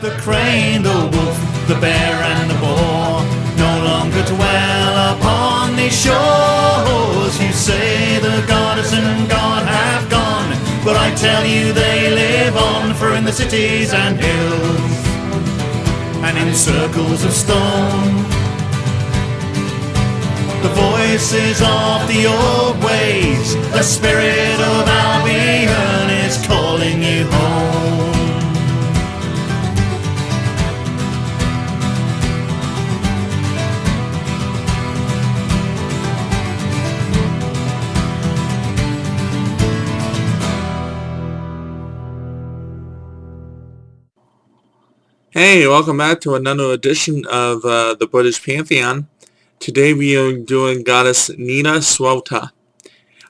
The crane, the wolf, the bear and the boar no longer dwell upon these shores. You say the goddess and God have gone, but I tell you they live on, for in the cities and hills and in circles of stone, the voices of the old ways, the spirit of Albion is calling you home. Hey, welcome back to another edition of the British Pantheon. Today we are doing Goddess Nantosuelta.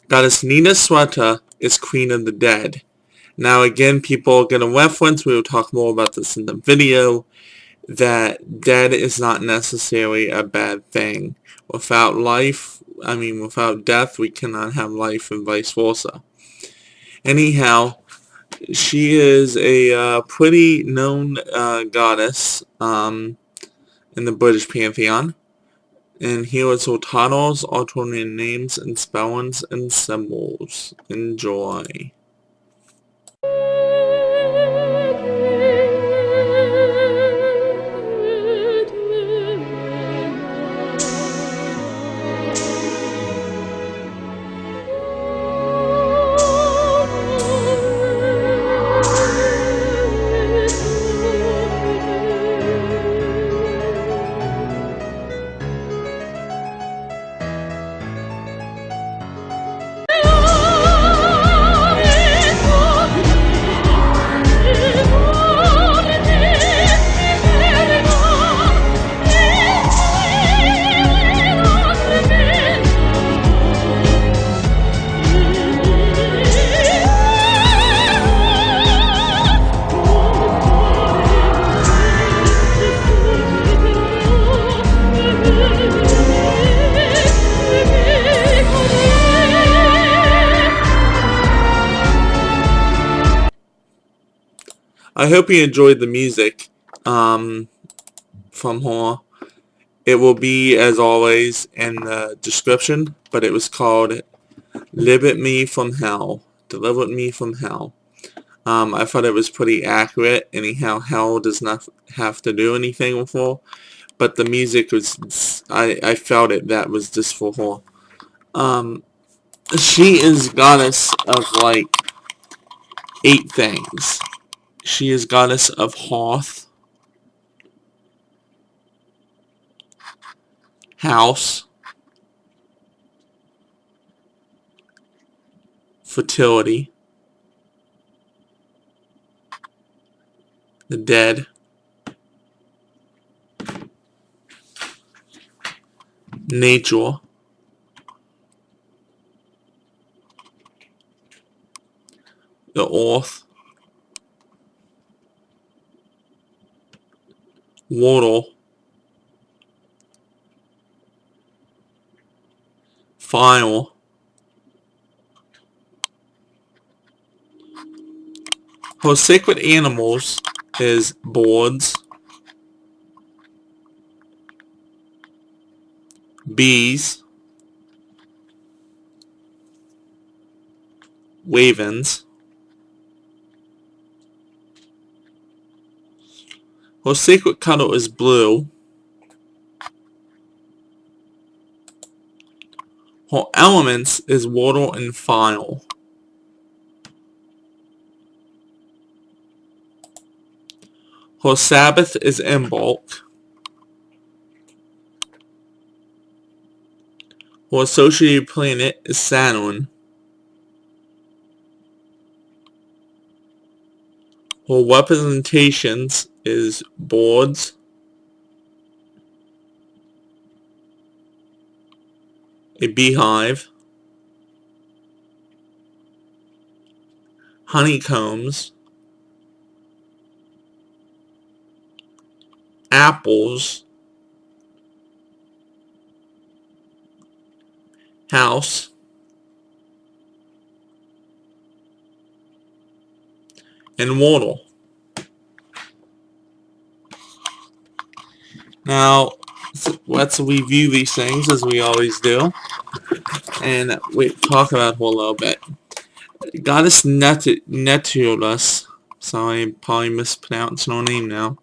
Goddess Nantosuelta is Queen of the Dead. Now again, people get a reference, we will talk more about this in the video, that dead is not necessarily a bad thing. Without death, we cannot have life and vice versa. Anyhow, she is a pretty known goddess in the British Pantheon. And here is her titles, alternate names, and spellings and symbols. Enjoy. I hope you enjoyed the music from her. It will be, as always, in the description, but it was called Deliver Me from Hell. Deliver Me from Hell. I thought it was pretty accurate. Anyhow, hell does not have to do anything with her, but the music was, I felt it, that was just for her. She is goddess of like 8 things. She is goddess of hearth, house, fertility, the dead, nature, the earth, water, fire, her sacred animals is birds, bees, ravens. Her sacred color is blue. Her elements is water and fire. Her Sabbath is Imbolc. Her associated planet is Saturn. Her representations is birds, a beehive, honeycombs, apples, house, and water. Now, let's review these things as we always do, and we talk about her a little bit. Goddess Netulus, sorry, I'm probably mispronouncing her name now.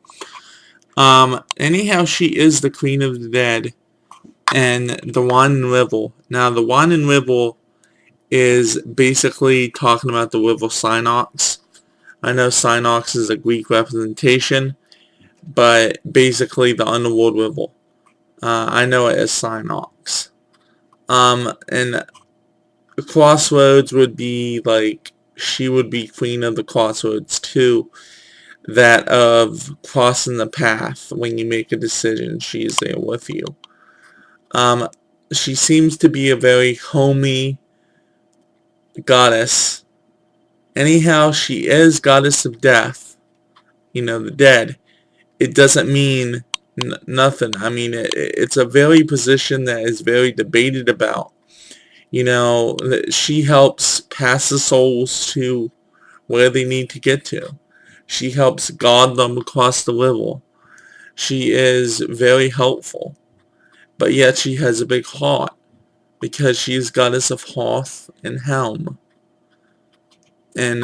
Anyhow, she is the Queen of the Dead, and the Wine and River. Now, the Wine and River is basically talking about the river Synox. I know Synox is a Greek representation, but basically the underworld river. I know it as Synox. And Crossroads would be like, she would be Queen of the Crossroads too. That of crossing the path when you make a decision, she is there with you. She seems to be a very homey goddess. Anyhow, she is goddess of death, the dead. It doesn't mean nothing. I mean, it's a very position that is very debated about. She helps pass the souls to where they need to get to. She helps guard them across the river. She is very helpful. But yet she has a big heart, because she is goddess of hearth and helm. And,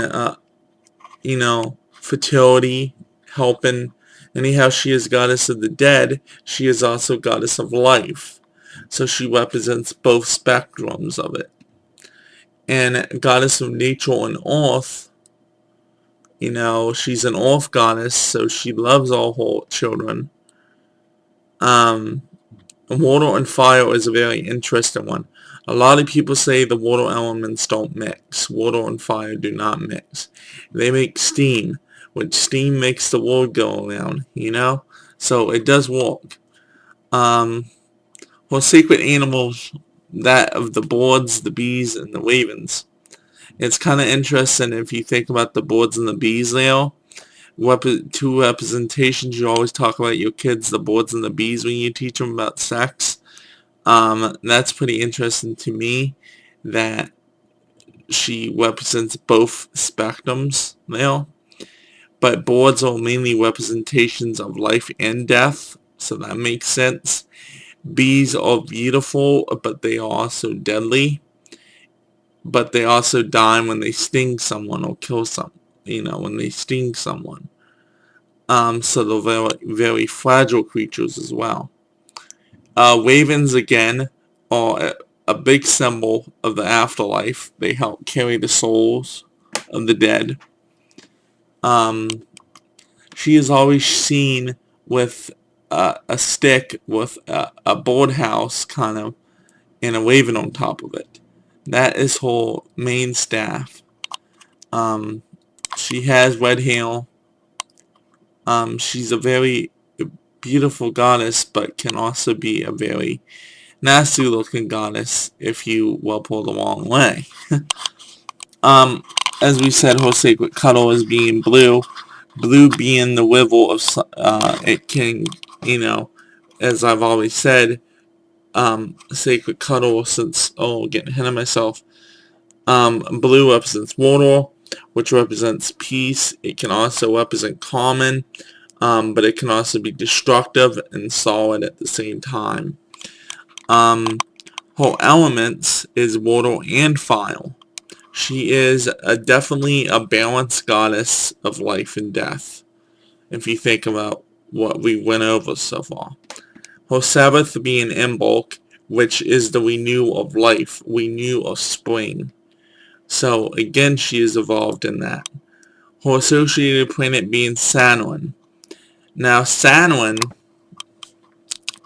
fertility, helping. Anyhow, she is goddess of the dead. She is also goddess of life. So she represents both spectrums of it. And goddess of nature and earth, she's an earth goddess, so she loves all her children. Water and fire is a very interesting one. A lot of people say the water elements don't mix. Water and fire do not mix. They make steam, which steam makes the world go around, So it does work. Well, sacred animals, that of the birds, the bees, and the ravens. It's kind of interesting if you think about the birds and the bees there. Two representations. You always talk about your kids, the birds and the bees, when you teach them about sex. That's pretty interesting to me, that she represents both spectrums there. But birds are mainly representations of life and death, so that makes sense. Bees are beautiful, but they are also deadly. But they also die when they sting someone or kill someone, when they sting someone. So they're very, very fragile creatures as well. Ravens, again, are a big symbol of the afterlife. They help carry the souls of the dead. She is always seen with a stick with a birdhouse kind of, and a raven on top of it. That is her main staff. She has red hair. She's a very beautiful goddess, but can also be a very nasty looking goddess if you rub her the wrong way. As we said, her sacred color is being blue. Blue being the river of, it can, as I've always said, sacred color, since, getting ahead of myself. Blue represents water, which represents peace. It can also represent common, but it can also be destructive and solid at the same time. Her elements is water and fire. She is definitely a balanced goddess of life and death, if you think about what we went over so far. Her Sabbath being Imbolc, which is the renew of life, renew of spring. So again, she is evolved in that. Her associated planet being Saturn. Now Saturn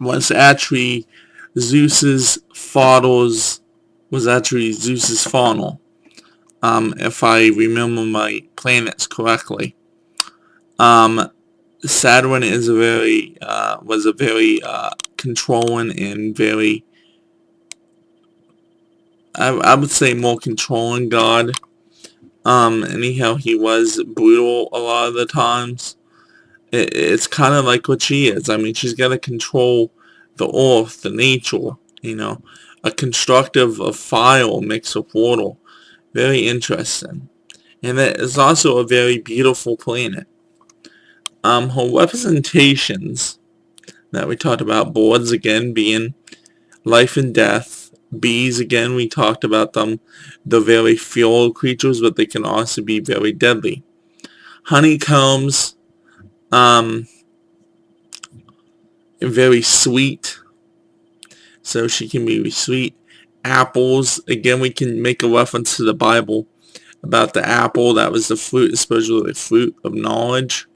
was actually Zeus's father's, if I remember my planets correctly. Saturn is was a very controlling and very, I would say, more controlling god. Anyhow, he was brutal a lot of the times. It's kind of like what she is. I mean, she's got to control the earth, the nature, a constructive of fire mixed with water. Very interesting. And it is also a very beautiful planet. Her representations that we talked about. Birds, again, being life and death. Bees, again, we talked about them. They're very feral creatures, but they can also be very deadly. Honeycombs, very sweet, so she can be sweet. Apples, again, we can make a reference to the Bible about the apple. That was the fruit, especially the fruit of knowledge.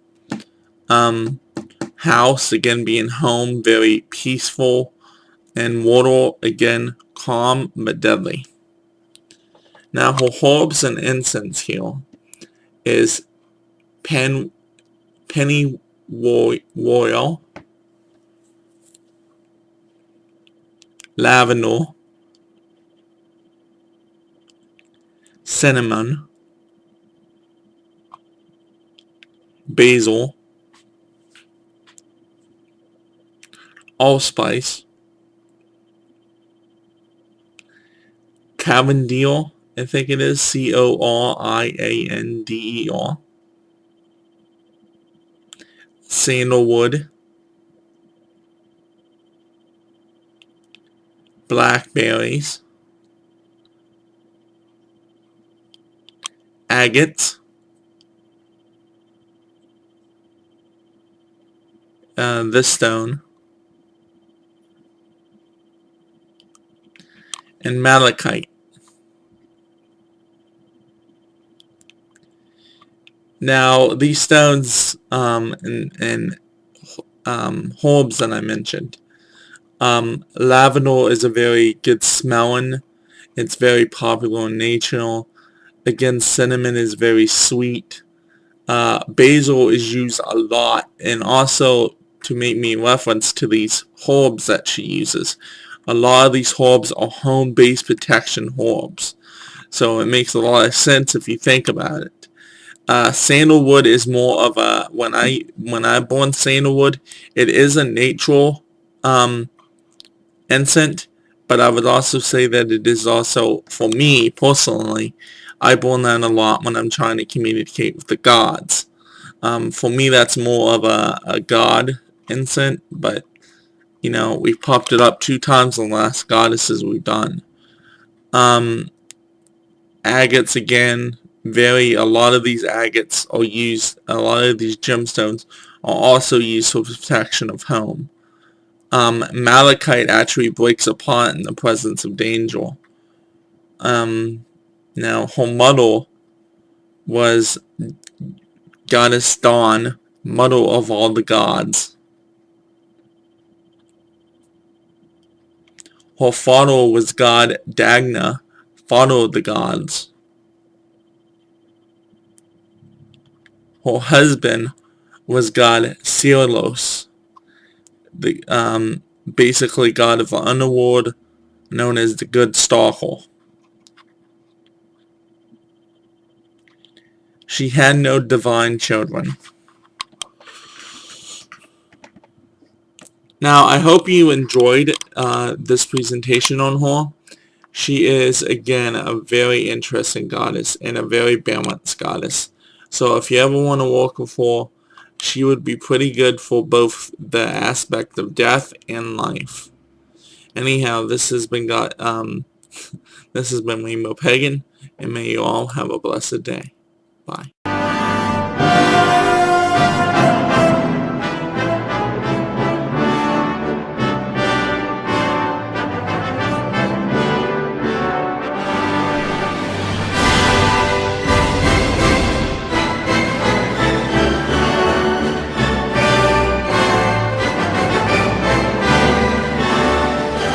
House, again, being home, very peaceful. And water, again, calm but deadly. Now, her herbs and incense here is pennyroyal, lavender, cinnamon, basil, allspice, Coriander, I think it is, Coriander, sandalwood, blackberries, agates, this stone, and malachite. Now, these stones and herbs that I mentioned, lavender is a very good smelling. It's very popular in nature. Again, cinnamon is very sweet. Basil is used a lot, and also to make me reference to these herbs that she uses. A lot of these herbs are home-based protection herbs, so it makes a lot of sense if you think about it. Sandalwood is more of a, when I burn sandalwood, it is a natural incense, but I would also say that it is also, for me personally, I burn that a lot when I'm trying to communicate with the gods. For me, that's more of a god incense, but we've popped it up 2 times in the last goddesses we've done. Agates, again, a lot of these agates are used, a lot of these gemstones are also used for protection of home. Malachite actually breaks apart in the presence of danger. Now, her mother was goddess Dawn, mother of all the gods. Her father was god Dagna, father of the gods. Her husband was god Cyrlos, the basically god of the underworld, known as the Good Stalker. She had no divine children. Now, I hope you enjoyed this presentation on her. She is, again, a very interesting goddess and a very balanced goddess. So if you ever want to work with her, she would be pretty good for both the aspect of death and life. Anyhow, this has been Rainbow Pagan, and may you all have a blessed day. Bye.